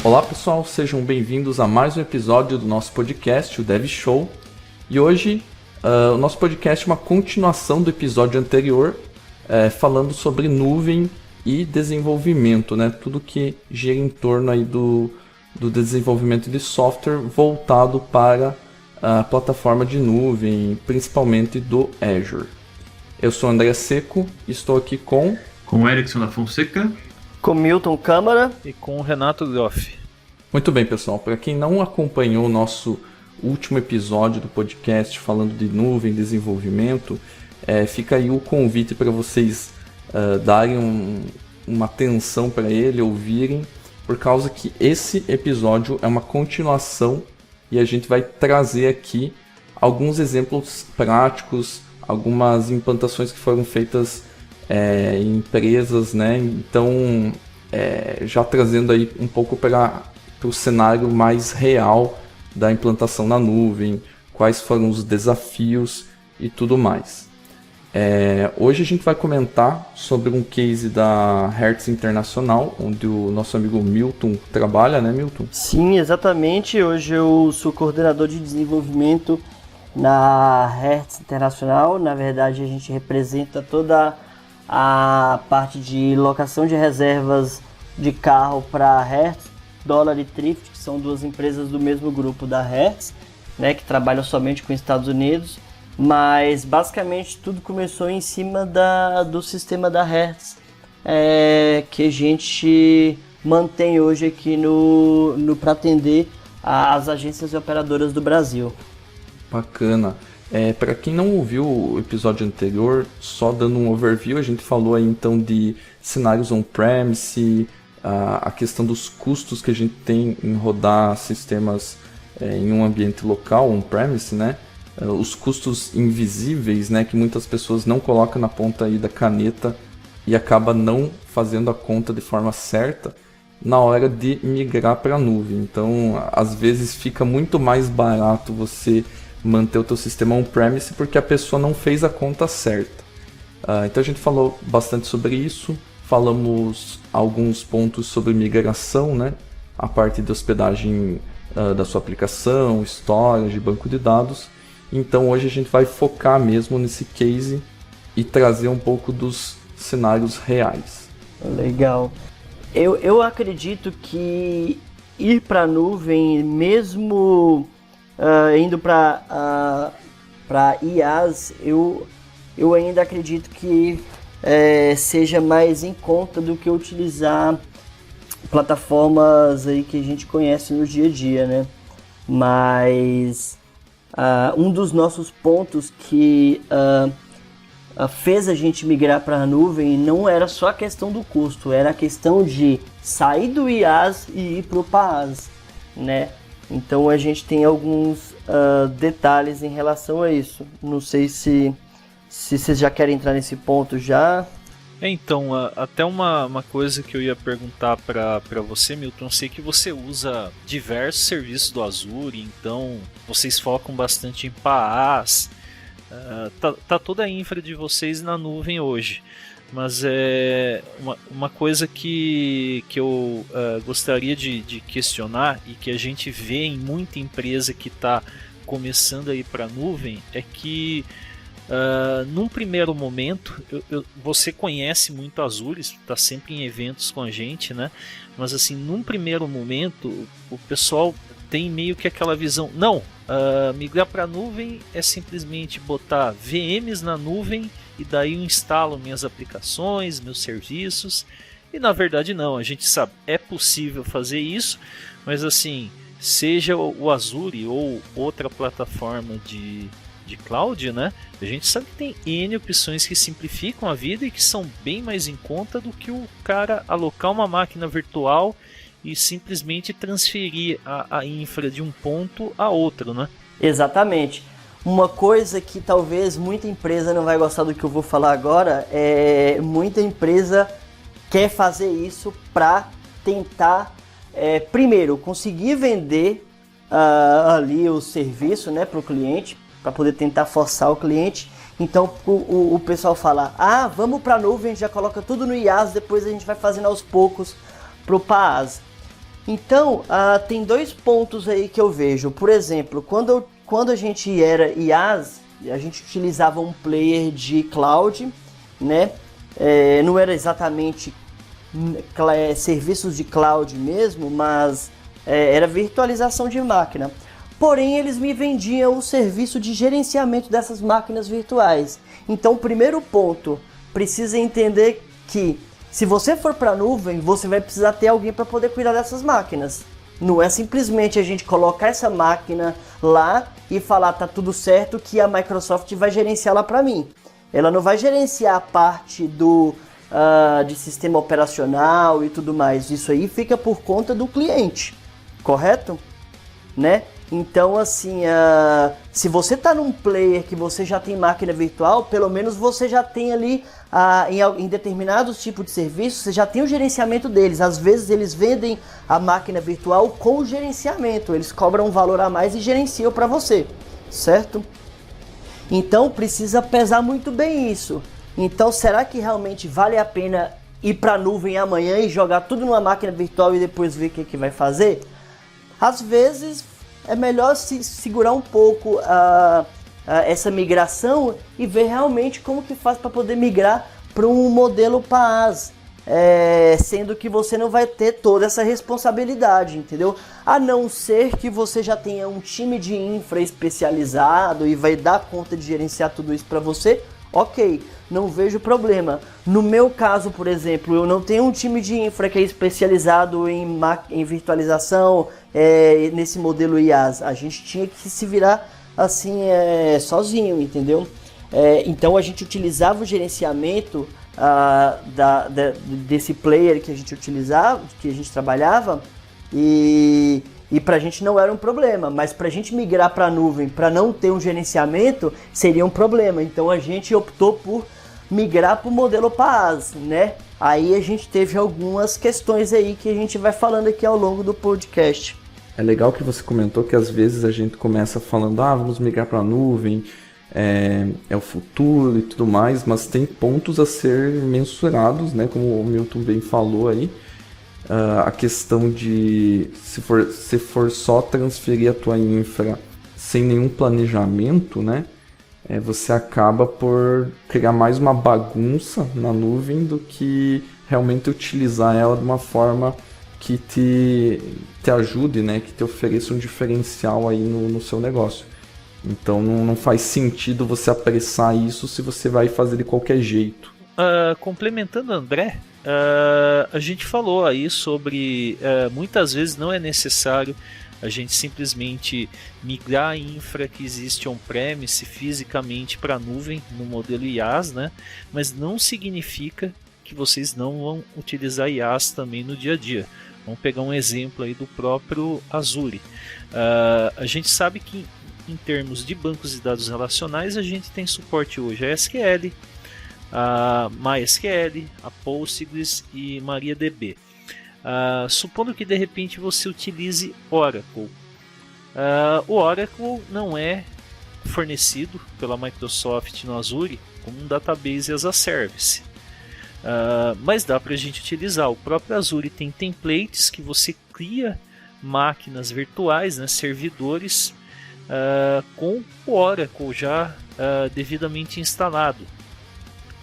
Olá pessoal, sejam bem-vindos a mais um episódio do nosso podcast, o Dev Show. E hoje o nosso podcast é uma continuação do episódio anterior, falando sobre nuvem e desenvolvimento, né? Tudo que gira em torno aí do desenvolvimento de software voltado para a plataforma de nuvem, principalmente do Azure. Eu sou André Seco e estou aqui com o Erickson da Fonseca, com Milton Câmara e com o Renato Groff. Muito bem, pessoal. Para quem não acompanhou o nosso último episódio do podcast falando de nuvem, desenvolvimento, fica aí o convite para vocês darem uma atenção para ele, ouvirem, por causa que esse episódio é uma continuação e a gente vai trazer aqui alguns exemplos práticos, algumas implantações que foram feitas em empresas, né? Então, já trazendo aí um pouco para o cenário mais real da implantação na nuvem, quais foram os desafios e tudo mais. Hoje a gente vai comentar sobre um case da Hertz Internacional, onde o nosso amigo Milton trabalha, né, Milton? Sim, exatamente. Hoje eu sou coordenador de desenvolvimento na Hertz Internacional. Na verdade, a gente representa toda a parte de locação de reservas de carro para a Hertz, Dollar e Thrift, que são duas empresas do mesmo grupo da Hertz, né, que trabalham somente com os Estados Unidos. Mas basicamente tudo começou em cima do sistema da Hertz, que a gente mantém hoje aqui para atender as agências e operadoras do Brasil. Bacana. Para quem não ouviu o episódio anterior, só dando um overview, a gente falou aí então de cenários on-premise, a questão dos custos que a gente tem em rodar sistemas em um ambiente local, on-premise, né? Os custos invisíveis, né, que muitas pessoas não colocam na ponta aí da caneta e acaba não fazendo a conta de forma certa na hora de migrar para a nuvem. Então, às vezes fica muito mais barato você manter o teu sistema on-premise porque a pessoa não fez a conta certa. Então a gente falou bastante sobre isso, falamos alguns pontos sobre migração, né, a parte de hospedagem da sua aplicação, storage, banco de dados. Então hoje a gente vai focar mesmo nesse case e trazer um pouco dos cenários reais. Legal. Eu acredito que ir para a nuvem, mesmo indo para IaaS, eu ainda acredito que seja mais em conta do que utilizar plataformas aí que a gente conhece no dia a dia, né? Mas um dos nossos pontos que fez a gente migrar para a nuvem não era só a questão do custo, era a questão de sair do IaaS e ir para o PaaS, né? Então a gente tem alguns detalhes em relação a isso. Não sei se vocês já querem entrar nesse ponto já. Então, até uma coisa que eu ia perguntar para você, Milton, eu sei que você usa diversos serviços do Azure, então vocês focam bastante em PaaS, tá toda a infra de vocês na nuvem hoje, mas uma coisa que eu gostaria de questionar e que a gente vê em muita empresa que está começando a ir para a nuvem é que num primeiro momento, você conhece muito a Azure, está sempre em eventos com a gente, né? Mas assim, num primeiro momento, o pessoal tem meio que aquela visão, não, migrar para a nuvem é simplesmente botar VMs na nuvem e daí eu instalo minhas aplicações, meus serviços, e na verdade não, a gente sabe, é possível fazer isso, mas assim, seja o Azure ou outra plataforma de cloud, né? A gente sabe que tem N opções que simplificam a vida e que são bem mais em conta do que o cara alocar uma máquina virtual e simplesmente transferir a infra de um ponto a outro, né? Exatamente. Uma coisa que talvez muita empresa não vai gostar do que eu vou falar agora é muita empresa quer fazer isso para tentar primeiro conseguir vender ali o serviço, né, para o cliente, para poder tentar forçar o cliente. Então o pessoal fala, vamos para a nuvem, já coloca tudo no IaaS, depois a gente vai fazendo aos poucos para o PaaS. Então, tem 2 pontos aí que eu vejo. Por exemplo, quando a gente era IaaS, a gente utilizava um player de cloud, né? Não era exatamente serviços de cloud mesmo, mas era virtualização de máquina. Porém, eles me vendiam o serviço de gerenciamento dessas máquinas virtuais. Então, primeiro ponto, precisa entender que se você for para a nuvem, você vai precisar ter alguém para poder cuidar dessas máquinas. Não é simplesmente a gente colocar essa máquina lá e falar tá tudo certo que a Microsoft vai gerenciar para mim. Ela não vai gerenciar a parte de sistema operacional e tudo mais. Isso aí fica por conta do cliente, correto? Né? Então, assim, se você está num player que você já tem máquina virtual, pelo menos você já tem ali, em determinados tipos de serviços, você já tem o gerenciamento deles. Às vezes eles vendem a máquina virtual com o gerenciamento, eles cobram um valor a mais e gerenciam para você, certo? Então, precisa pesar muito bem isso. Então, será que realmente vale a pena ir para a nuvem amanhã e jogar tudo numa máquina virtual e depois ver o que vai fazer? Às vezes é melhor se segurar um pouco essa migração e ver realmente como que faz para poder migrar para um modelo PaaS, sendo que você não vai ter toda essa responsabilidade, entendeu? A não ser que você já tenha um time de infra especializado e vai dar conta de gerenciar tudo isso para você, ok, não vejo problema. No meu caso, por exemplo, eu não tenho um time de infra que é especializado em virtualização, nesse modelo IaaS. A gente tinha que se virar assim, sozinho, entendeu? Então a gente utilizava o gerenciamento desse player que a gente utilizava, que a gente trabalhava, e pra gente não era um problema, mas pra gente migrar pra nuvem, pra não ter um gerenciamento, seria um problema. Então a gente optou por migrar pro modelo PaaS, né? Aí a gente teve algumas questões aí que a gente vai falando aqui ao longo do podcast. É legal que você comentou que às vezes a gente começa falando, vamos migrar para a nuvem, é o futuro e tudo mais, mas tem pontos a ser mensurados, né? Como o Milton bem falou aí, a questão de se for só transferir a tua infra sem nenhum planejamento, né? Você acaba por criar mais uma bagunça na nuvem do que realmente utilizar ela de uma forma que te ajude, né, que te ofereça um diferencial aí no seu negócio. Então não faz sentido você apressar isso se você vai fazer de qualquer jeito. Complementando André, a gente falou aí sobre muitas vezes não é necessário a gente simplesmente migrar a infra que existe on-premise fisicamente para a nuvem no modelo IaaS, né? Mas não significa que vocês não vão utilizar IaaS também no dia a dia. Vamos pegar um exemplo aí do próprio Azure. A gente sabe que em termos de bancos de dados relacionais a gente tem suporte hoje a SQL, a MySQL, a Postgres e MariaDB. Supondo que de repente você utilize Oracle. O Oracle não é fornecido pela Microsoft no Azure como um database as a service. Mas dá para a gente utilizar. O próprio Azure tem templates que você cria máquinas virtuais, né, servidores, com o Oracle já devidamente instalado.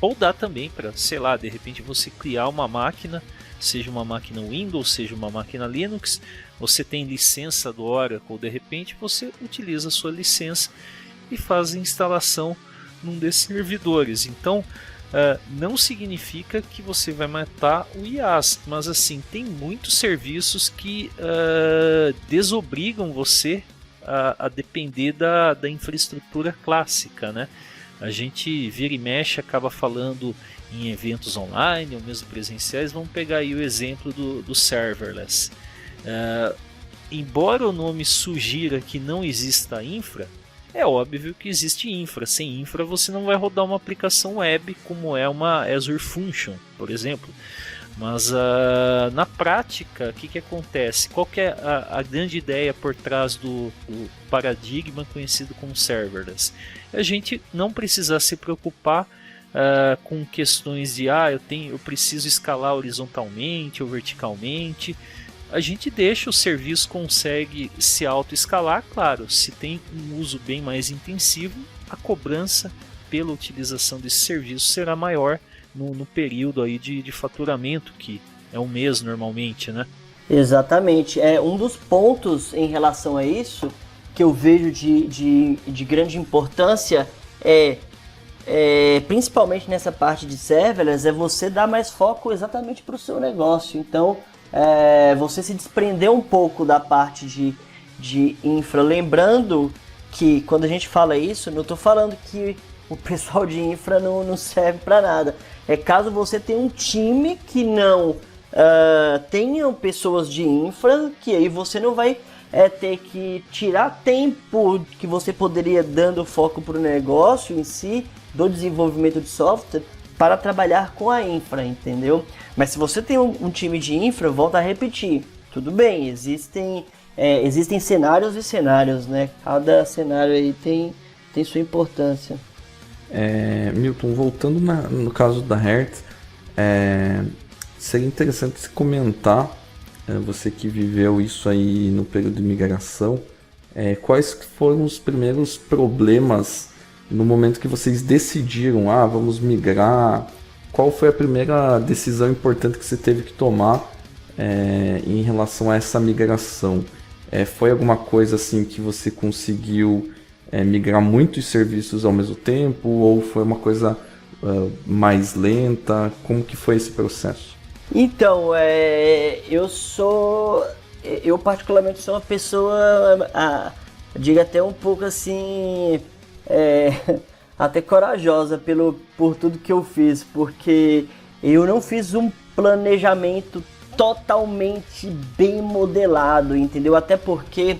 Ou dá também para, sei lá, de repente você criar uma máquina, seja uma máquina Windows, seja uma máquina Linux, você tem licença do Oracle, de repente você utiliza a sua licença e faz a instalação num desses servidores. Então, não significa que você vai matar o IaaS, mas assim, tem muitos serviços que desobrigam você a depender da infraestrutura clássica, né? A gente vira e mexe, acaba falando em eventos online ou mesmo presenciais. Vamos pegar aí o exemplo do serverless. Embora o nome sugira que não exista infra, é óbvio que existe infra. Sem infra você não vai rodar uma aplicação web como é uma Azure Function, por exemplo. Mas na prática, o que acontece? Qual que é a grande ideia por trás do paradigma conhecido como serverless? A gente não precisar se preocupar com questões de eu preciso escalar horizontalmente ou verticalmente. a gente deixa, o serviço consegue se auto-escalar, claro, se tem um uso bem mais intensivo, a cobrança pela utilização desse serviço será maior no período aí de faturamento, que é um mês normalmente, né? Exatamente. Um dos pontos em relação a isso que eu vejo de grande importância principalmente nessa parte de serverless, é você dar mais foco exatamente para o seu negócio. Então, você se desprender um pouco da parte de infra. Lembrando que quando a gente fala isso, não estou falando que o pessoal de infra não serve para nada. Caso você tenha um time que não tenham pessoas de infra, que aí você não vai ter que tirar tempo que você poderia dando foco para o negócio em si, do desenvolvimento de software, para trabalhar com a infra, entendeu? Mas se você tem um time de infra, volta a repetir, tudo bem, existem cenários e cenários, né? Cada cenário aí tem sua importância. Milton, voltando no caso da Hertz, seria interessante se comentar, você que viveu isso aí no período de migração, quais foram os primeiros problemas no momento que vocês decidiram, vamos migrar? Qual foi a primeira decisão importante que você teve que tomar em relação a essa migração? Foi alguma coisa assim que você conseguiu migrar muitos serviços ao mesmo tempo, ou foi uma coisa mais lenta? Como que foi esse processo? Então, eu particularmente sou uma pessoa, digo até um pouco assim, até corajosa por tudo que eu fiz, porque eu não fiz um planejamento totalmente bem modelado, entendeu? Até porque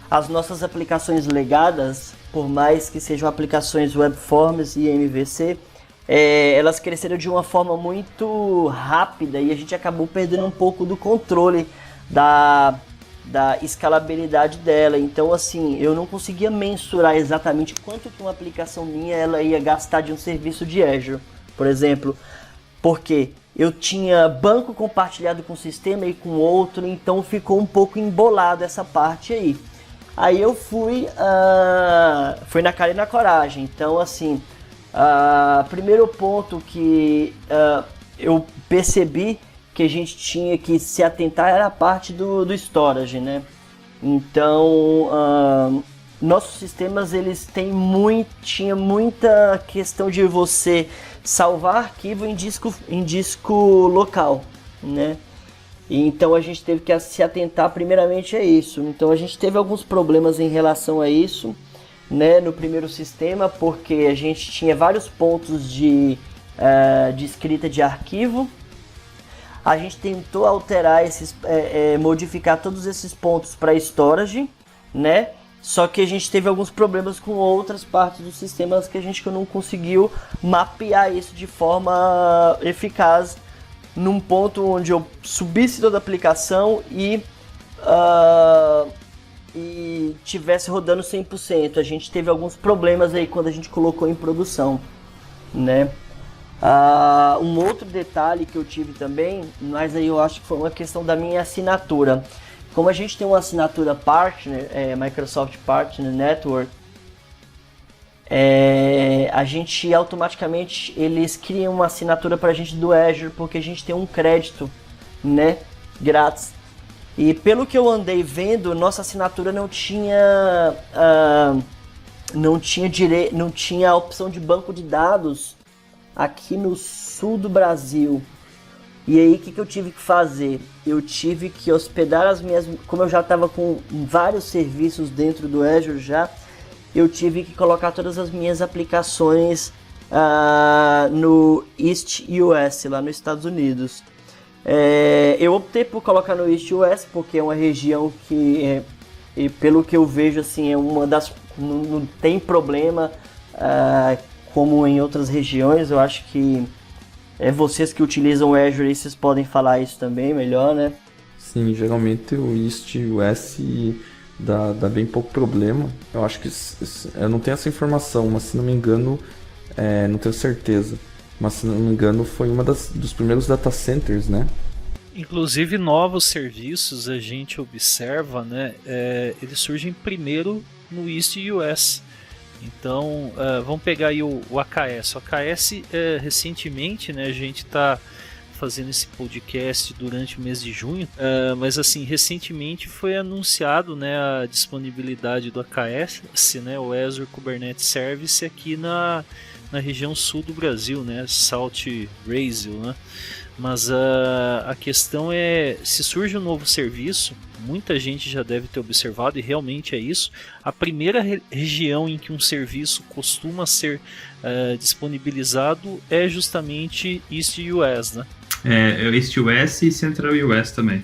as nossas aplicações legadas, por mais que sejam aplicações Webforms e MVC, elas cresceram de uma forma muito rápida e a gente acabou perdendo um pouco do controle da escalabilidade dela. Então, assim, eu não conseguia mensurar exatamente quanto que uma aplicação minha ela ia gastar de um serviço de Azure, por exemplo, porque eu tinha banco compartilhado com um sistema e com outro, então ficou um pouco embolado essa parte aí. Aí eu fui na cara e na coragem. Então, assim, primeiro ponto que eu percebi que a gente tinha que se atentar era a parte do storage, né? Então, nossos sistemas eles tinha muita questão de você salvar arquivo em disco local, né? Então a gente teve que se atentar primeiramente a isso. Então a gente teve alguns problemas em relação a isso, né, no primeiro sistema, porque a gente tinha vários pontos de escrita de arquivo. A gente tentou alterar modificar todos esses pontos para storage, né? Só que a gente teve alguns problemas com outras partes dos sistemas que a gente não conseguiu mapear isso de forma eficaz num ponto onde eu subisse toda a aplicação e tivesse rodando 100%. A gente teve alguns problemas aí quando a gente colocou em produção, né? Um outro detalhe que eu tive também, mas aí eu acho que foi uma questão da minha assinatura. Como a gente tem uma assinatura partner, Microsoft Partner Network, a gente automaticamente, eles criam uma assinatura para a gente do Azure, porque a gente tem um crédito, né, grátis. E pelo que eu andei vendo, nossa assinatura não tinha a opção de banco de dados aqui no sul do Brasil. E aí o que eu tive que fazer? Eu tive que hospedar as minhas... Como eu já estava com vários serviços dentro do Azure já, eu tive que colocar todas as minhas aplicações no East US, lá nos Estados Unidos. Eu optei por colocar no East US porque é uma região que, e pelo que eu vejo, assim, é uma das... Não tem problema como em outras regiões. Eu acho que vocês que utilizam o Azure, vocês podem falar isso também melhor, né? Sim, geralmente o East US dá bem pouco problema. Eu acho que... Eu não tenho essa informação, mas se não me engano, não tenho certeza. Mas se não me engano foi uma dos primeiros data centers, né? Inclusive, novos serviços a gente observa, né? Eles surgem primeiro no East US. Então, vamos pegar aí o AKS. O AKS, recentemente, né, a gente está fazendo esse podcast durante o mês de junho, mas assim, recentemente foi anunciado, né, a disponibilidade do AKS, né, o Azure Kubernetes Service aqui na região sul do Brasil, né, South Brazil, né? Mas a questão é, se surge um novo serviço, muita gente já deve ter observado, e realmente é isso, a primeira região em que um serviço costuma ser disponibilizado é justamente East US, né? East US e Central US também.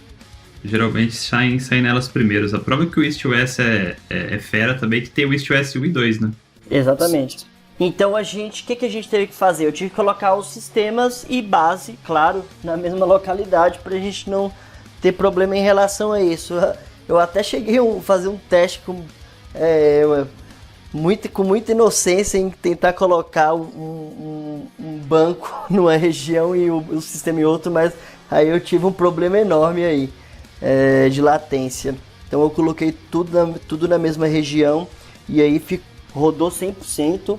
Geralmente saem nelas primeiros. A prova é que o East US é fera também, que tem o East US 1 e 2, né? Exatamente. Então o que a gente teve que fazer? Eu tive que colocar os sistemas e base, claro, na mesma localidade, para a gente não ter problema em relação a isso. Eu até cheguei a fazer um teste com muita inocência em tentar colocar um banco numa região e o sistema em outro, mas aí eu tive um problema enorme aí de latência. Então eu coloquei tudo na mesma região e aí rodou 100%.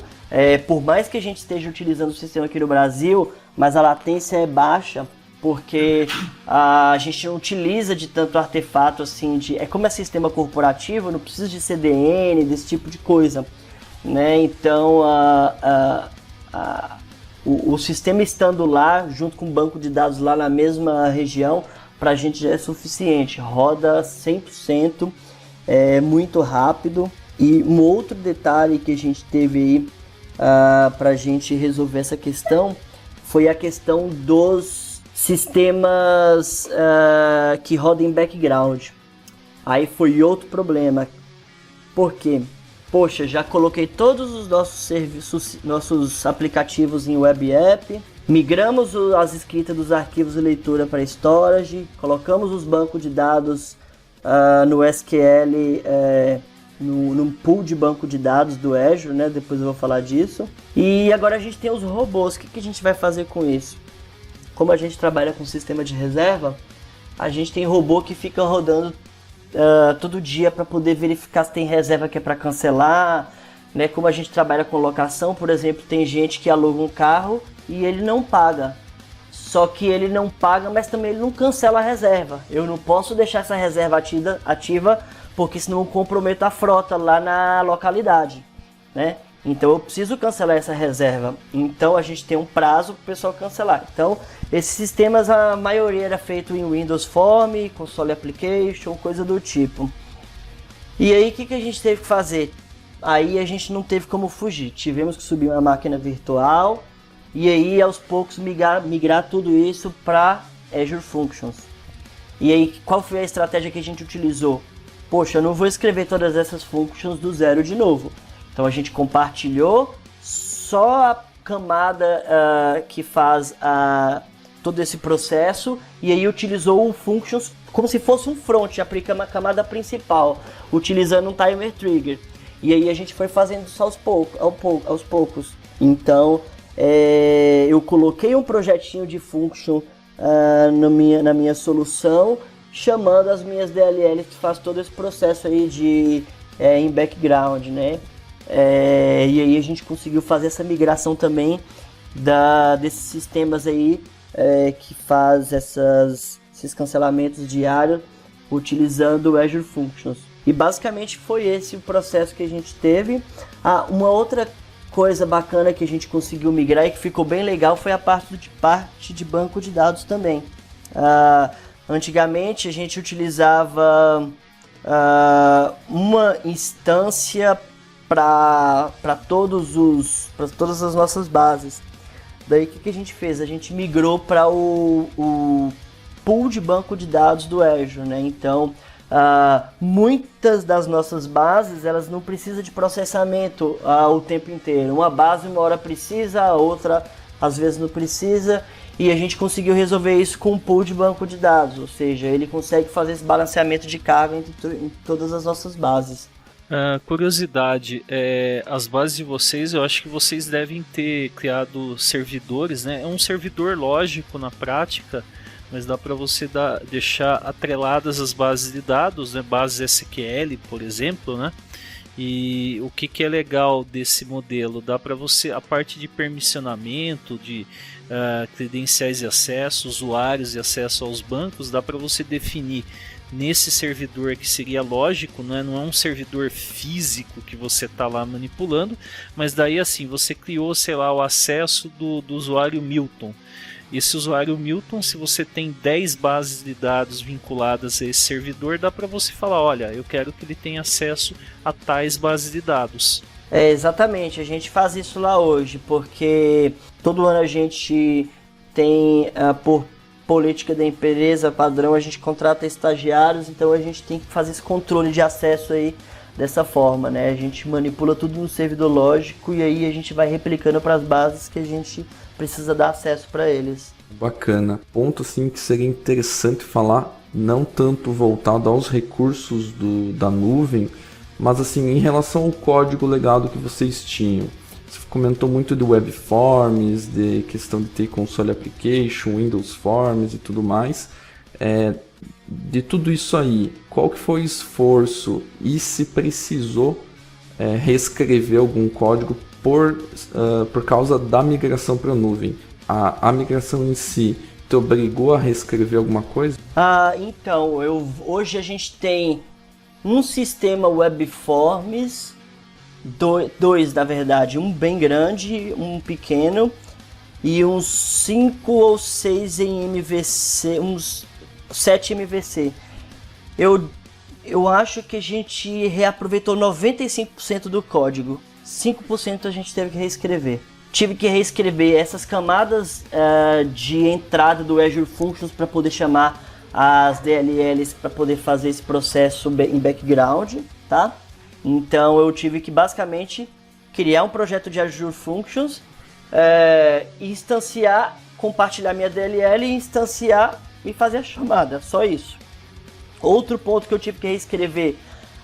Por mais que a gente esteja utilizando o sistema aqui no Brasil, mas a latência é baixa, porque a gente não utiliza de tanto artefato assim, como é sistema corporativo, não precisa de CDN, desse tipo de coisa, né? Então o sistema estando lá, junto com o banco de dados lá na mesma região, para a gente já é suficiente, roda 100%, muito rápido. E um outro detalhe que a gente teve aí para a gente resolver essa questão foi a questão dos sistemas que rodam em background. Aí foi outro problema. Por quê? Poxa, já coloquei todos os nossos serviços, nossos aplicativos em web app, migramos as escritas dos arquivos de leitura para storage, colocamos os bancos de dados no SQL, num pool de banco de dados do Azure, né? Depois eu vou falar disso. E agora a gente tem os robôs. O que a gente vai fazer com isso? Como a gente trabalha com sistema de reserva, a gente tem robô que fica rodando todo dia para poder verificar se tem reserva que é para cancelar, né? Como a gente trabalha com locação, por exemplo, tem gente que aluga um carro e ele não paga. Só que ele não paga, mas também ele não cancela a reserva. Eu não posso deixar essa reserva ativa porque senão eu comprometo a frota lá na localidade, né? Então eu preciso cancelar essa reserva. Então a gente tem um prazo para o pessoal cancelar. Então esses sistemas, a maioria era feito em Windows Form, Console Application, coisa do tipo. E aí o que a gente teve que fazer? Aí a gente não teve como fugir. Tivemos que subir uma máquina virtual e aí aos poucos migrar tudo isso para Azure Functions. E aí qual foi a estratégia que a gente utilizou? Poxa, eu não vou escrever todas essas functions do zero de novo. Então a gente compartilhou só a camada que faz todo esse processo e aí utilizou o functions como se fosse um front, aplica uma camada principal, utilizando um timer trigger. E aí a gente foi fazendo isso aos poucos. Então eu coloquei um projetinho de function na minha solução, chamando as minhas DLLs que faz todo esse processo aí em background, né? E aí a gente conseguiu fazer essa migração também desses sistemas aí que faz esses cancelamentos diários utilizando o Azure Functions. E basicamente foi esse o processo que a gente teve. Uma outra coisa bacana que a gente conseguiu migrar e que ficou bem legal foi a parte de banco de dados também. Antigamente a gente utilizava uma instância para todas as nossas bases. Daí o que a gente fez? A gente migrou para o pool de banco de dados do Azure, né? Então muitas das nossas bases elas não precisam de processamento o tempo inteiro. Uma base uma hora precisa, a outra às vezes não precisa. E a gente conseguiu resolver isso com um pool de banco de dados, ou seja, ele consegue fazer esse balanceamento de carga em todas as nossas bases. Curiosidade, as bases de vocês, eu acho que vocês devem ter criado servidores, né? É um servidor lógico na prática, mas dá para você deixar atreladas as bases de dados, né, bases SQL, por exemplo, né? E o que é legal desse modelo? Dá para você, a parte de permissionamento, de credenciais de acesso, usuários e acesso aos bancos, dá para você definir nesse servidor que seria lógico, né? Não é um servidor físico que você está lá manipulando, mas daí assim, você criou, sei lá, o acesso do usuário Milton. Esse usuário Milton, se você tem 10 bases de dados vinculadas a esse servidor, dá para você falar, olha, eu quero que ele tenha acesso a tais bases de dados. Exatamente, a gente faz isso lá hoje, porque todo ano a gente tem, por política da empresa padrão, a gente contrata estagiários, então a gente tem que fazer esse controle de acesso aí dessa forma, né? A gente manipula tudo no servidor lógico e aí a gente vai replicando para as bases que a gente precisa dar acesso para eles. Bacana. Ponto assim que seria interessante falar, não tanto voltado aos recursos da nuvem, mas assim em relação ao código legado que vocês tinham. Você comentou muito de Web Forms, de questão de ter console application, Windows Forms e tudo mais. De tudo isso aí, qual que foi o esforço e se precisou reescrever algum código por causa da migração para a nuvem? A migração em si te obrigou a reescrever alguma coisa? Então, hoje a gente tem um sistema Web Forms, dois na verdade, um bem grande, um pequeno, e uns 5 ou 6 em MVC, uns 7 MVC. Eu acho que a gente reaproveitou 95% do código. 5% a gente teve que reescrever. Tive que reescrever essas camadas de entrada do Azure Functions para poder chamar as DLLs para poder fazer esse processo em background, tá? Então eu tive que basicamente criar um projeto de Azure Functions, instanciar, compartilhar minha DLL, instanciar e fazer a chamada, só isso. Outro ponto que eu tive que reescrever,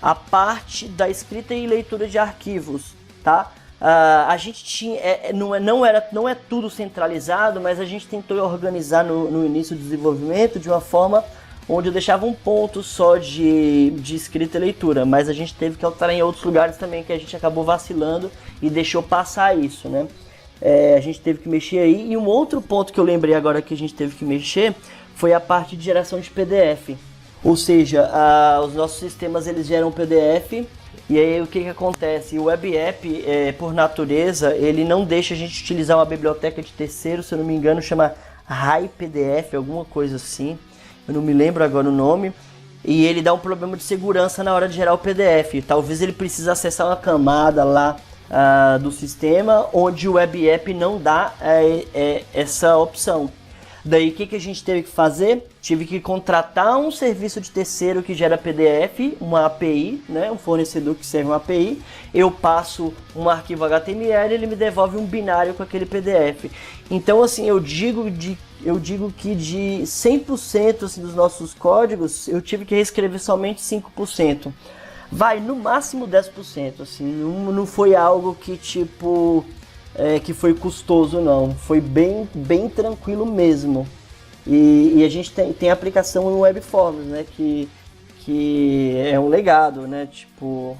a parte da escrita e leitura de arquivos, tá? A gente tinha, não é tudo centralizado, mas a gente tentou organizar no início do desenvolvimento de uma forma onde eu deixava um ponto só de escrita e leitura, mas a gente teve que alterar em outros lugares também, que a gente acabou vacilando e deixou passar isso, né? A gente teve que mexer aí, e um outro ponto que eu lembrei agora que a gente teve que mexer foi a parte de geração de PDF. Ou seja, os nossos sistemas eles geram PDF, e aí o que acontece? O Web App, por natureza, ele não deixa a gente utilizar uma biblioteca de terceiro, se eu não me engano, chama HiPDF, alguma coisa assim. Eu não me lembro agora o nome. E ele dá um problema de segurança na hora de gerar o PDF. Talvez ele precise acessar uma camada lá do sistema, onde o Web App não dá essa opção. Daí o que a gente teve que fazer? Tive que contratar um serviço de terceiro que gera PDF, uma API, né? Um fornecedor que serve uma API. Eu passo um arquivo HTML e ele me devolve um binário com aquele PDF. Então, assim, eu digo que de 100% assim, dos nossos códigos, eu tive que reescrever somente 5%. Vai, no máximo 10%, assim, não foi algo que, tipo... que foi custoso, não. Foi bem tranquilo mesmo. E a gente tem aplicação no Web Forms, né? Que é um legado, né? Tipo,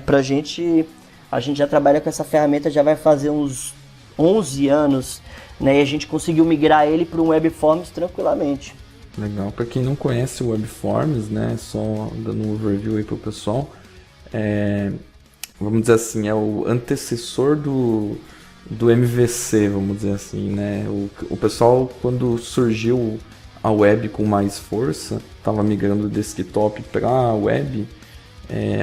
pra gente, a gente já trabalha com essa ferramenta, já vai fazer uns 11 anos, né? E a gente conseguiu migrar ele para um Web Forms tranquilamente. Legal. Para quem não conhece o Web Forms, né? Só dando um overview aí pro pessoal. Vamos dizer assim, é o antecessor do MVC, vamos dizer assim, né? O pessoal, quando surgiu a web com mais força, estava migrando do desktop para a web,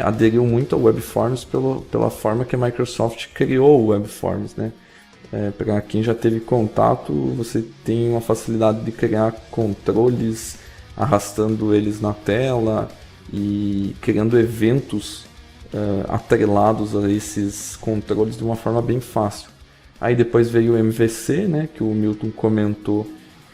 aderiu muito ao Web Forms pela forma que a Microsoft criou o Web Forms, né? Para quem já teve contato, você tem uma facilidade de criar controles, arrastando eles na tela e criando eventos atrelados a esses controles de uma forma bem fácil. Aí depois veio o MVC, né, que o Milton comentou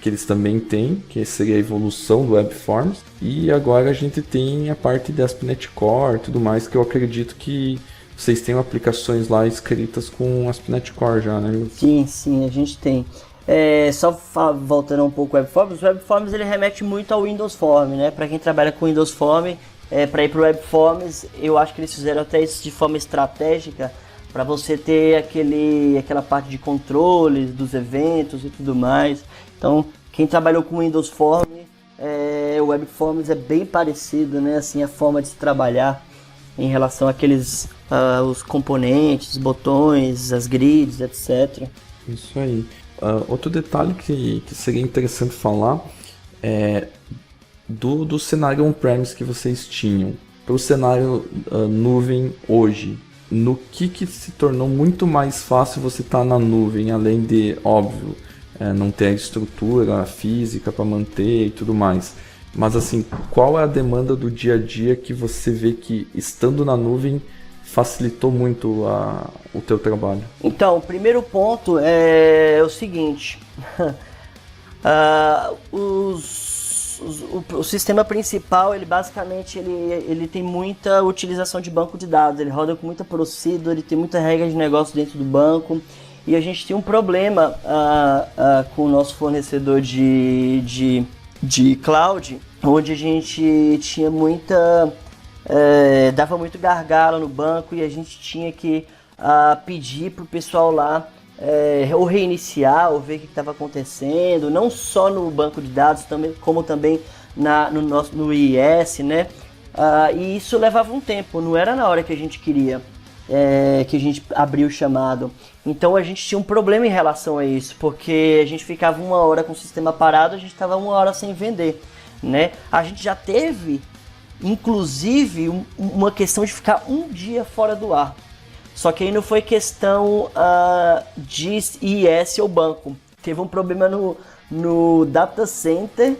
que eles também têm, que seria a evolução do Web Forms. E agora a gente tem a parte de ASP.NET Core e tudo mais, que eu acredito que vocês têm aplicações lá escritas com ASP.NET Core já, né, Milton? Sim, a gente tem. Voltando um pouco ao WebForms, o WebForms ele remete muito ao Windows Form, né? Para quem trabalha com Windows Form, para ir para o WebForms, eu acho que eles fizeram até isso de forma estratégica, para você ter aquela parte de controles dos eventos e tudo mais. Então, quem trabalhou com Windows Form, o WebForms é bem parecido, né? Assim, a forma de se trabalhar em relação àqueles os componentes, botões, as grids, etc. Isso aí. Outro detalhe que seria interessante falar é do cenário on-premise que vocês tinham para o cenário nuvem hoje. No que se tornou muito mais fácil você estar na nuvem, além de, óbvio, não ter a estrutura física para manter e tudo mais. Mas assim, qual é a demanda do dia a dia que você vê que, estando na nuvem, facilitou muito o teu trabalho? Então, o primeiro ponto é o seguinte. O sistema principal, ele basicamente ele tem muita utilização de banco de dados, ele roda com muita procedure, ele tem muita regra de negócio dentro do banco, e a gente tem um problema com o nosso fornecedor de cloud, onde a gente tinha dava muito gargalo no banco, e a gente tinha que pedir para o pessoal lá ou reiniciar, ou ver o que estava acontecendo, não só no banco de dados, como também no IIS, né? E isso levava um tempo, não era na hora que a gente queria que a gente abriu o chamado. Então a gente tinha um problema em relação a isso, porque a gente ficava 1 hora com o sistema parado, a gente estava 1 hora sem vender, né? A gente já teve, inclusive, uma questão de ficar 1 dia fora do ar. Só que aí não foi questão de IIS ou banco. Teve um problema no data center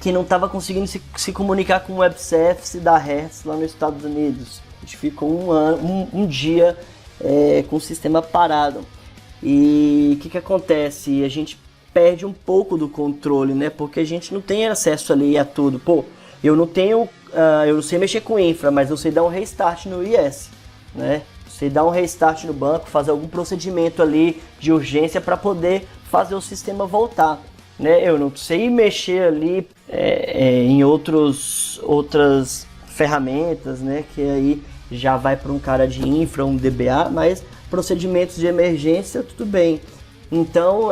que não estava conseguindo se comunicar com o web service da Hertz lá nos Estados Unidos. A gente ficou um dia com o sistema parado. E o que acontece? A gente perde um pouco do controle, né? Porque a gente não tem acesso ali a tudo. Pô, eu não sei mexer com infra, mas eu sei dar um restart no IIS, né? Você dá um restart no banco, fazer algum procedimento ali de urgência para poder fazer o sistema voltar, né? Eu não sei mexer ali em outras ferramentas, né? Que aí já vai para um cara de infra, um DBA, mas procedimentos de emergência, tudo bem. Então,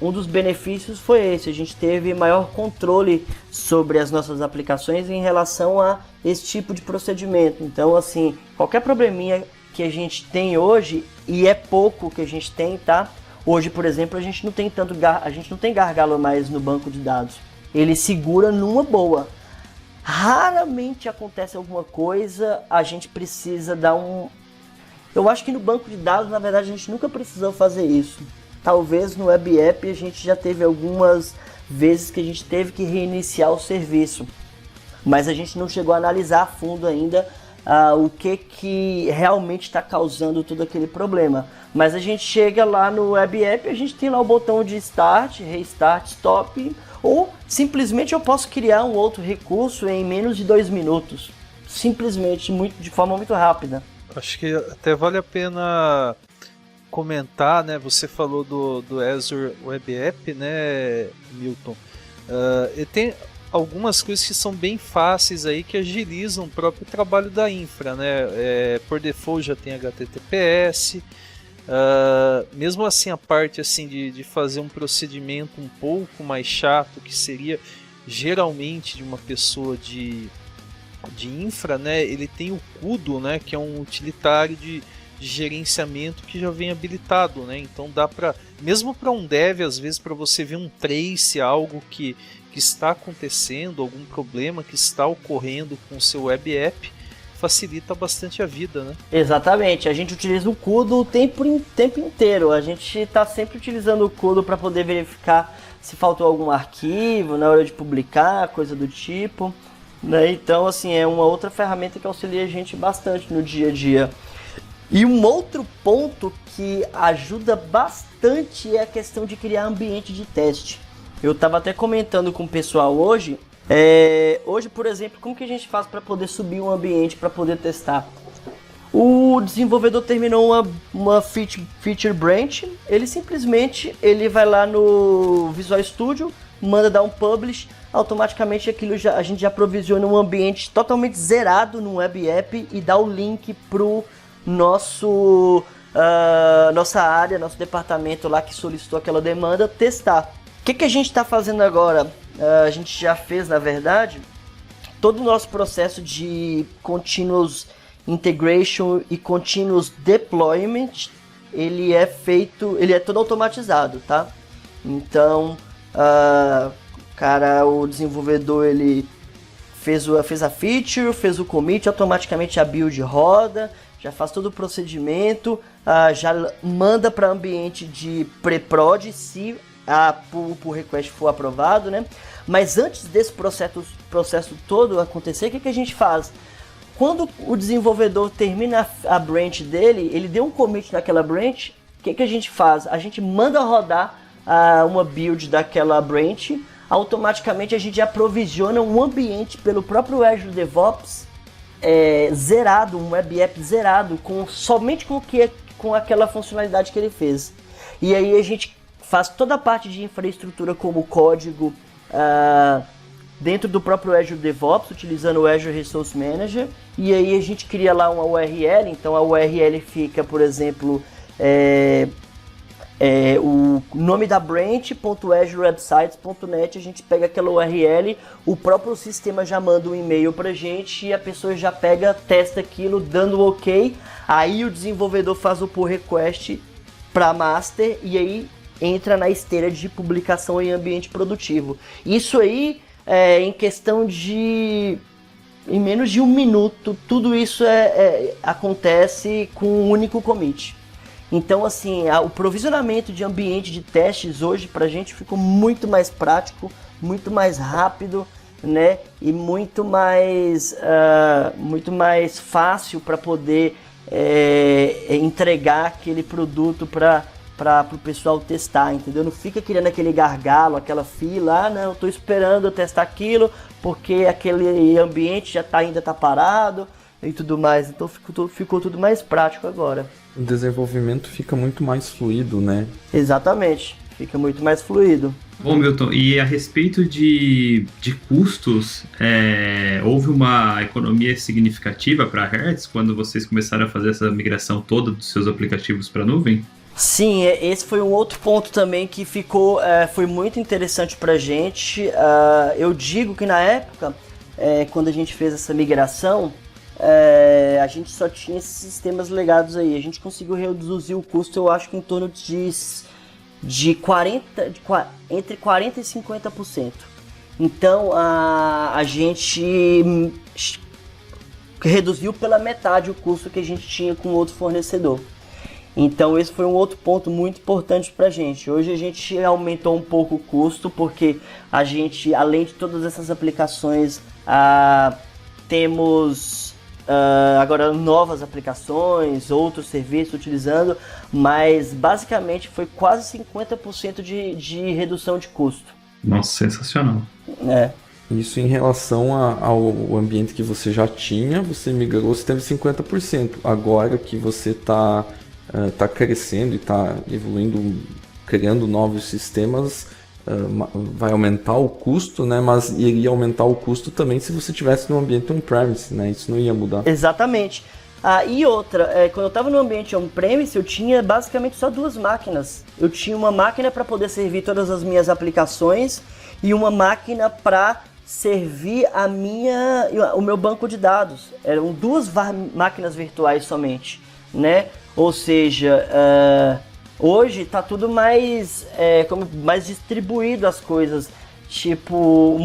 um dos benefícios foi esse, a gente teve maior controle sobre as nossas aplicações em relação a esse tipo de procedimento. Então, assim, qualquer probleminha que a gente tem hoje, e é pouco que a gente tem, tá? Hoje, por exemplo, a gente não tem gargalo mais no banco de dados. Ele segura numa boa. Raramente acontece alguma coisa, a gente precisa dar Eu acho que no banco de dados, na verdade, a gente nunca precisou fazer isso. Talvez no Web App a gente já teve algumas vezes que a gente teve que reiniciar o serviço. Mas a gente não chegou a analisar a fundo ainda o que realmente está causando todo aquele problema. Mas a gente chega lá no Web App, a gente tem lá o botão de Start, Restart, Stop, ou simplesmente eu posso criar um outro recurso em menos de 2 minutos. Simplesmente, de forma muito rápida. Acho que até vale a pena comentar, né? Você falou do Azure Web App, né, Milton? E tem algumas coisas que são bem fáceis aí, que agilizam o próprio trabalho da infra, né? Por default já tem HTTPS. Mesmo assim, a parte assim de fazer um procedimento um pouco mais chato, que seria geralmente de uma pessoa de infra, né? Ele tem o CUDO, né? Que é um utilitário de gerenciamento que já vem habilitado, né? Então dá para, mesmo para um dev, às vezes, para você ver um trace, algo que está acontecendo, algum problema que está ocorrendo com o seu web app, facilita bastante a vida, né? Exatamente, a gente utiliza o CUDO o tempo inteiro, a gente está sempre utilizando o CUDO para poder verificar se faltou algum arquivo na hora de publicar, coisa do tipo, né? Então, assim, é uma outra ferramenta que auxilia a gente bastante no dia a dia. E um outro ponto que ajuda bastante é a questão de criar ambiente de teste. Eu estava até comentando com o pessoal hoje. Hoje, por exemplo, como que a gente faz para poder subir um ambiente para poder testar? O desenvolvedor terminou uma feature branch, ele simplesmente vai lá no Visual Studio, manda dar um publish, automaticamente a gente já provisiona um ambiente totalmente zerado no web app e dá o link pro nossa área, nosso departamento lá que solicitou aquela demanda testar. O que a gente está fazendo agora? A gente já fez, na verdade, todo o nosso processo de continuous integration e continuous deployment, ele é todo automatizado, tá? Então, o desenvolvedor ele fez a feature, fez o commit, automaticamente a build roda, já faz todo o procedimento, já manda para ambiente de pré-prod se o pull request for aprovado, né? Mas antes desse processo todo acontecer, o que a gente faz? Quando o desenvolvedor termina a branch dele, ele deu um commit naquela branch, o que a gente faz? A gente manda rodar uma build daquela branch, automaticamente a gente aprovisiona um ambiente pelo próprio Azure DevOps zerado, um web app zerado, somente com aquela funcionalidade que ele fez. E aí a gente faz toda a parte de infraestrutura como código dentro do próprio Azure DevOps, utilizando o Azure Resource Manager, e aí a gente cria lá uma URL, então a URL fica, por exemplo, o nome da branch.azurewebsites.net, a gente pega aquela URL, o próprio sistema já manda um e-mail pra gente e a pessoa já testa aquilo, dando ok, aí o desenvolvedor faz o pull request para master e aí entra na esteira de publicação em ambiente produtivo. Isso aí, em questão de... em menos de 1 minuto, tudo isso acontece com um único commit. Então, assim, o provisionamento de ambiente de testes hoje pra gente ficou muito mais prático, muito mais rápido, né? E muito mais fácil para poder entregar aquele produto para o pessoal testar, entendeu? Não fica criando aquele gargalo, aquela fila, não, eu tô esperando eu testar aquilo porque aquele ambiente ainda tá parado e tudo mais. Então ficou tudo mais prático agora. O desenvolvimento fica muito mais fluido, né? Exatamente, fica muito mais fluido. Bom, Milton, e a respeito de custos, houve uma economia significativa para a Hertz quando vocês começaram a fazer essa migração toda dos seus aplicativos para a nuvem? Sim, esse foi um outro ponto também que foi muito interessante para a gente. Eu digo que na época, quando a gente fez essa migração, a gente só tinha esses sistemas legados aí. A gente conseguiu reduzir o custo, eu acho que em torno entre 40% e 50%. Então a gente reduziu pela metade o custo que a gente tinha com outro fornecedor. Então esse foi um outro ponto muito importante pra gente. Hoje a gente aumentou um pouco o custo porque a gente, além de todas essas aplicações, temos agora novas aplicações, outros serviços utilizando, mas basicamente foi quase 50% de redução de custo. Nossa, sensacional. Isso em relação ao ambiente que você já tinha, você migrou, você teve 50%. Agora que você está crescendo e está evoluindo, criando novos sistemas, vai aumentar o custo, né? Mas iria aumentar o custo também se você tivesse no ambiente on-premise, né? Isso não ia mudar. Exatamente. E outra, quando eu estava no ambiente on-premise, eu tinha basicamente só 2 máquinas. Eu tinha uma máquina para poder servir todas as minhas aplicações e uma máquina para servir o meu banco de dados. Eram 2 máquinas virtuais somente, né? Ou seja, hoje está tudo mais distribuído as coisas. Tipo,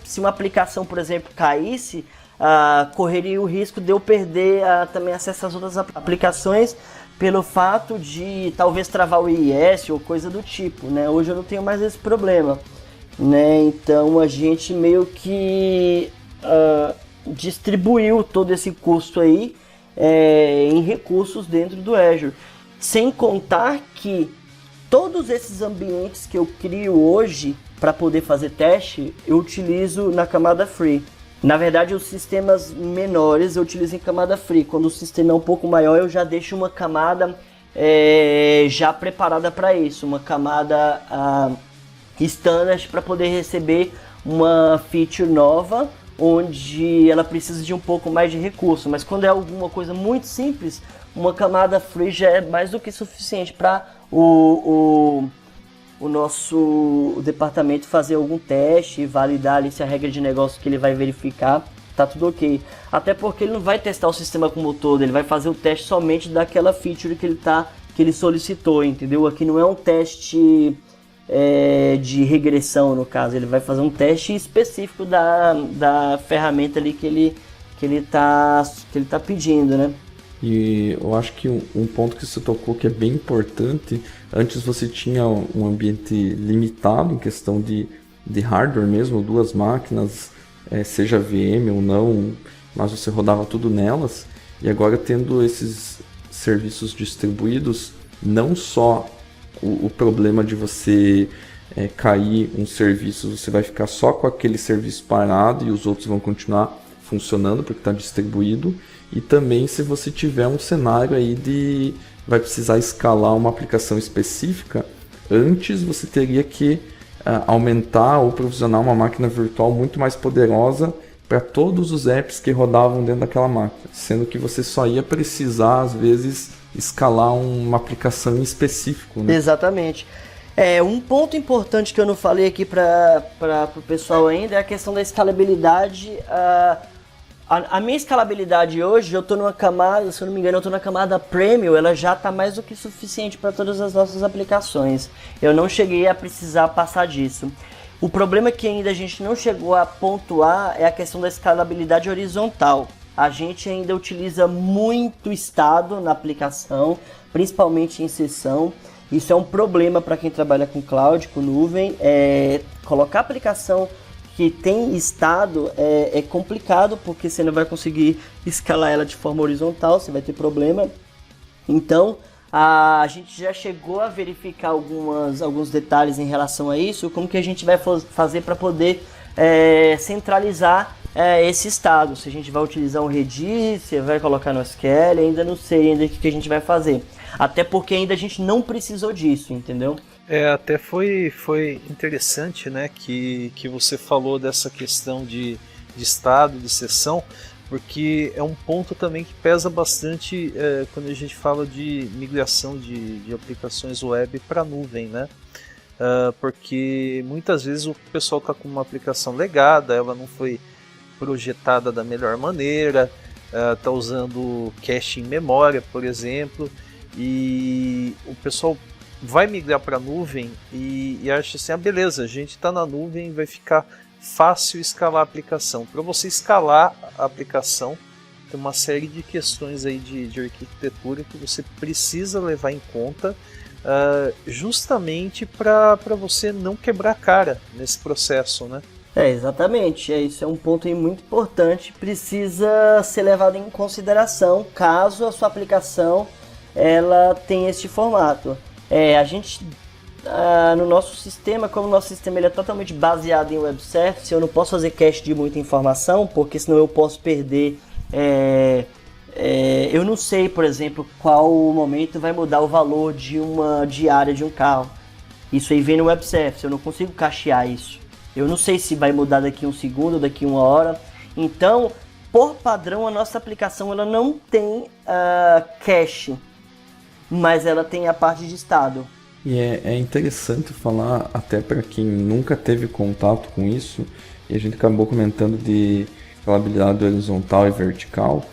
se uma aplicação, por exemplo, caísse, correria o risco de eu perder também acesso às outras aplicações pelo fato de talvez travar o IIS ou coisa do tipo, né? Hoje eu não tenho mais esse problema, né? Então a gente meio que distribuiu todo esse custo aí em recursos dentro do Azure. Sem contar que todos esses ambientes que eu crio hoje para poder fazer teste, eu utilizo na camada free. Na verdade, os sistemas menores eu utilizo em camada free. Quando o sistema é um pouco maior, eu já deixo uma camada já preparada para isso, uma camada standard para poder receber uma feature nova, onde ela precisa de um pouco mais de recurso. Mas quando é alguma coisa muito simples, uma camada free já é mais do que suficiente para o nosso departamento fazer algum teste e validar ali se a regra de negócio que ele vai verificar tá tudo ok. Até porque ele não vai testar o sistema como um todo, ele vai fazer o teste somente daquela feature que ele solicitou, entendeu? Aqui não é um teste de regressão, no caso, ele vai fazer um teste específico da ferramenta ali que ele tá pedindo, né? E eu acho que um ponto que você tocou que é bem importante, antes você tinha um ambiente limitado em questão de hardware mesmo, 2 máquinas, seja VM ou não, mas você rodava tudo nelas, e agora tendo esses serviços distribuídos, não só o problema de você cair um serviço, você vai ficar só com aquele serviço parado e os outros vão continuar funcionando porque está distribuído. E também se você tiver um cenário aí vai precisar escalar uma aplicação específica, antes você teria que aumentar ou provisionar uma máquina virtual muito mais poderosa para todos os apps que rodavam dentro daquela máquina, sendo que você só ia precisar às vezes escalar uma aplicação em específico, né? Exatamente. Um ponto importante que eu não falei aqui para o pessoal ainda é a questão da escalabilidade. A minha escalabilidade hoje, eu estou numa camada, se eu não me engano, eu estou na camada Premium, ela já está mais do que suficiente para todas as nossas aplicações. Eu não cheguei a precisar passar disso. O problema que ainda a gente não chegou a pontuar é a questão da escalabilidade horizontal. A gente ainda utiliza muito estado na aplicação, principalmente em sessão. Isso é um problema para quem trabalha com cloud, com nuvem. Colocar aplicação que tem estado é complicado, porque você não vai conseguir escalar ela de forma horizontal, você vai ter problema. Então, a gente já chegou a verificar alguns detalhes em relação a isso, como que a gente vai fazer para poder centralizar esse estado. Se a gente vai utilizar um Redis, se vai colocar no SQL, ainda não sei ainda o que a gente vai fazer. Até porque ainda a gente não precisou disso, entendeu? Até foi interessante, né, que você falou dessa questão de estado, de sessão, porque é um ponto também que pesa bastante quando a gente fala de migração de aplicações web para nuvem, né? Porque muitas vezes o pessoal está com uma aplicação legada, ela não foi projetada da melhor maneira, está usando cache em memória, por exemplo, e o pessoal vai migrar para a nuvem e acha assim, beleza, a gente está na nuvem, vai ficar fácil escalar a aplicação. Para você escalar a aplicação, tem uma série de questões aí de arquitetura que você precisa levar em conta, justamente para você não quebrar a cara nesse processo, né? Exatamente, isso é um ponto aí muito importante, precisa ser levado em consideração caso a sua aplicação ela tenha este formato. A gente, no nosso sistema, como o nosso sistema ele é totalmente baseado em web service, eu não posso fazer cache de muita informação, porque senão eu posso perder. Eu não sei, por exemplo, qual momento vai mudar o valor de uma diária de um carro. Isso aí vem no web service, eu não consigo cachear isso. Eu não sei se vai mudar daqui um segundo, daqui uma hora. Então, por padrão, a nossa aplicação ela não tem cache, mas ela tem a parte de estado. E é interessante falar, até para quem nunca teve contato com isso, e a gente acabou comentando de escalabilidade horizontal e vertical.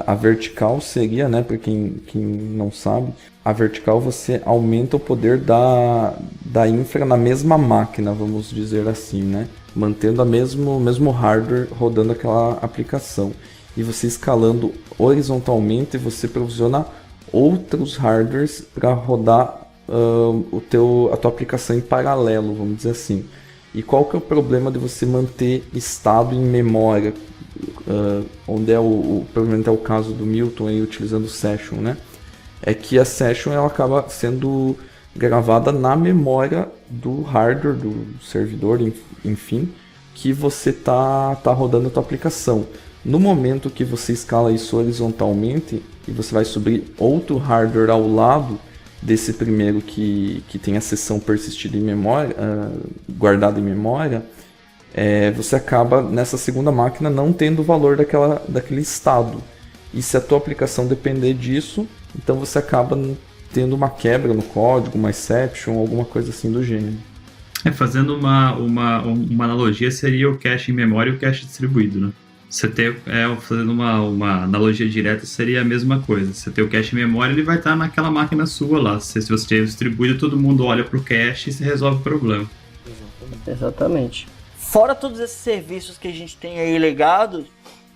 A vertical seria, né, para quem não sabe, a vertical você aumenta o poder da infra na mesma máquina, vamos dizer assim, né, mantendo o mesmo hardware rodando aquela aplicação. E você escalando horizontalmente, você provisiona outros hardwares para rodar a tua aplicação em paralelo, vamos dizer assim. E qual que é o problema de você manter estado em memória, onde provavelmente é o caso do Milton aí utilizando o Session, né? É que a Session ela acaba sendo gravada na memória do hardware, do servidor, enfim, que você tá rodando a tua aplicação. No momento que você escala isso horizontalmente e você vai subir outro hardware ao lado desse primeiro que tem a seção persistida em memória, guardada em memória, você acaba nessa segunda máquina não tendo o valor daquele estado. E se a tua aplicação depender disso, então você acaba tendo uma quebra no código, uma exception, alguma coisa assim do gênero. Fazendo uma analogia, seria o cache em memória e o cache distribuído, né? Você ter, fazendo uma analogia direta, seria a mesma coisa. Você tem o cache em memória, ele vai estar naquela máquina sua lá. Se você tiver distribuído, todo mundo olha para o cache e se resolve o problema. Exatamente. Fora todos esses serviços que a gente tem aí legados,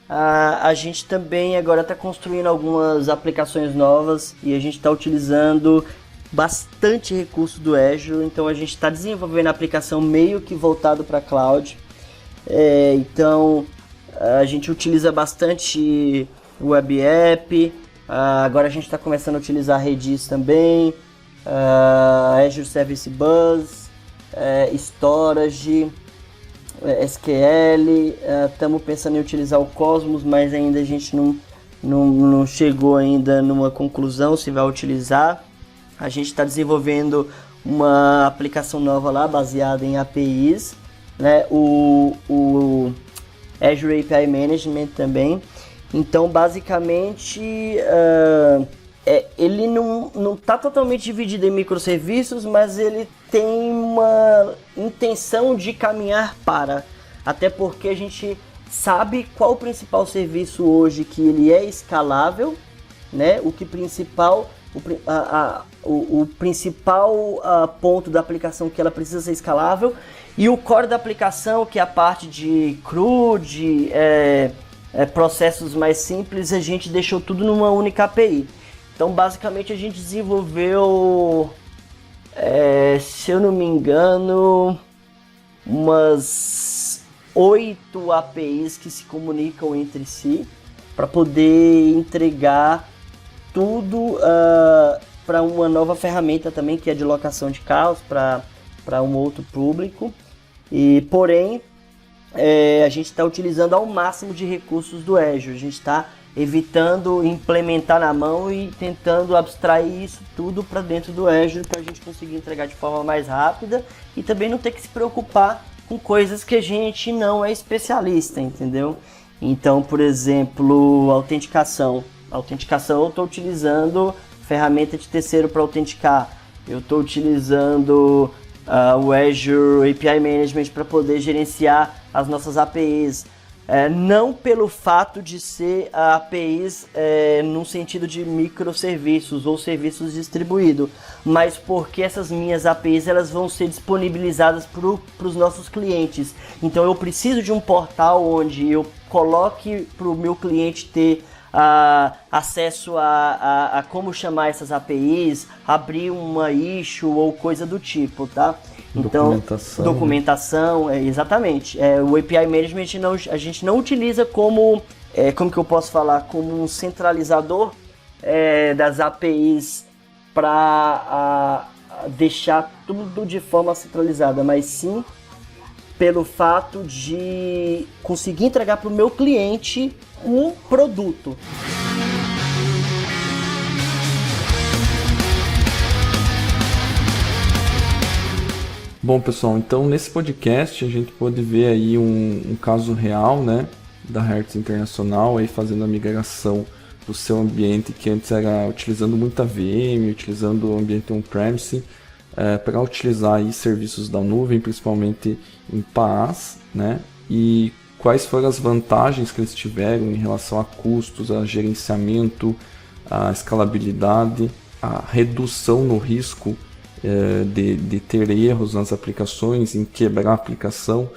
a gente também agora está construindo algumas aplicações novas e a gente está utilizando bastante recurso do Azure. Então a gente está desenvolvendo a aplicação meio que voltado para cloud. Então a gente utiliza bastante Web App. Agora a gente está começando a utilizar Redis também, Azure Service Bus, Storage, SQL. Estamos pensando em utilizar o Cosmos, mas ainda a gente não chegou ainda numa conclusão se vai utilizar. A gente está desenvolvendo uma aplicação nova lá, baseada em APIs, né? O Azure API Management também. Então, basicamente, ele não está totalmente dividido em microserviços, mas ele tem uma intenção de caminhar para. Até porque a gente sabe qual o principal serviço hoje que ele é escalável, né? O principal ponto da aplicação que ela precisa ser escalável, e o core da aplicação, que é a parte de CRUD, processos mais simples, a gente deixou tudo numa única API. Então, basicamente, a gente desenvolveu, se eu não me engano, umas 8 APIs que se comunicam entre si para poder entregar tudo para uma nova ferramenta também, que é de locação de carros para um outro público. Porém, a gente está utilizando ao máximo de recursos do Azure. A gente está evitando implementar na mão e tentando abstrair isso tudo para dentro do Azure, para a gente conseguir entregar de forma mais rápida e também não ter que se preocupar com coisas que a gente não é especialista, entendeu? Então, por exemplo, autenticação. Autenticação, eu estou utilizando ferramenta de terceiro para autenticar. Eu estou utilizando o Azure API Management para poder gerenciar as nossas APIs. Não pelo fato de ser APIs no sentido de microserviços ou serviços distribuídos, mas porque essas minhas APIs elas vão ser disponibilizadas para os nossos clientes. Então eu preciso de um portal onde eu coloque para o meu cliente ter acesso a como chamar essas APIs, abrir uma issue ou coisa do tipo, tá? Então, documentação, exatamente. O API Management a gente não utiliza como que eu posso falar, como um centralizador das APIs para deixar tudo de forma centralizada, mas sim pelo fato de conseguir entregar para o meu cliente um produto. Bom, pessoal, então nesse podcast a gente pôde ver aí um caso real, né, da Hertz Internacional aí fazendo a migração do seu ambiente que antes era utilizando muita VM, utilizando o ambiente on-premise, para utilizar aí serviços da nuvem, principalmente em PaaS, né, e quais foram as vantagens que eles tiveram em relação a custos, a gerenciamento, a escalabilidade, a redução no risco de ter erros nas aplicações, em quebrar a aplicação.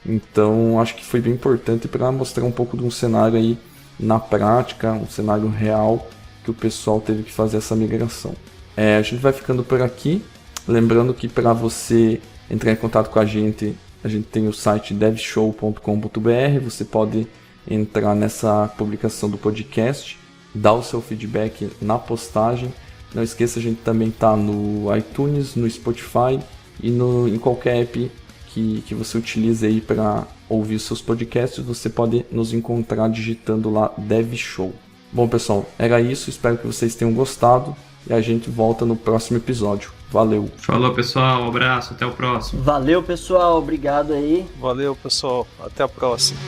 Então acho que foi bem importante para mostrar um pouco de um cenário aí na prática, um cenário real que o pessoal teve que fazer essa migração. A gente vai ficando por aqui, lembrando que para você entrar em contato com a gente tem o site devshow.com.br, você pode entrar nessa publicação do podcast, dar o seu feedback na postagem. Não esqueça, a gente também está no iTunes, no Spotify e em qualquer app que você utilize aí para ouvir seus podcasts, você pode nos encontrar digitando lá DevShow. Bom, pessoal, era isso. Espero que vocês tenham gostado e a gente volta no próximo episódio. Valeu! Falou, pessoal. Um abraço. Até o próximo. Valeu, pessoal. Obrigado aí. Valeu, pessoal. Até a próxima.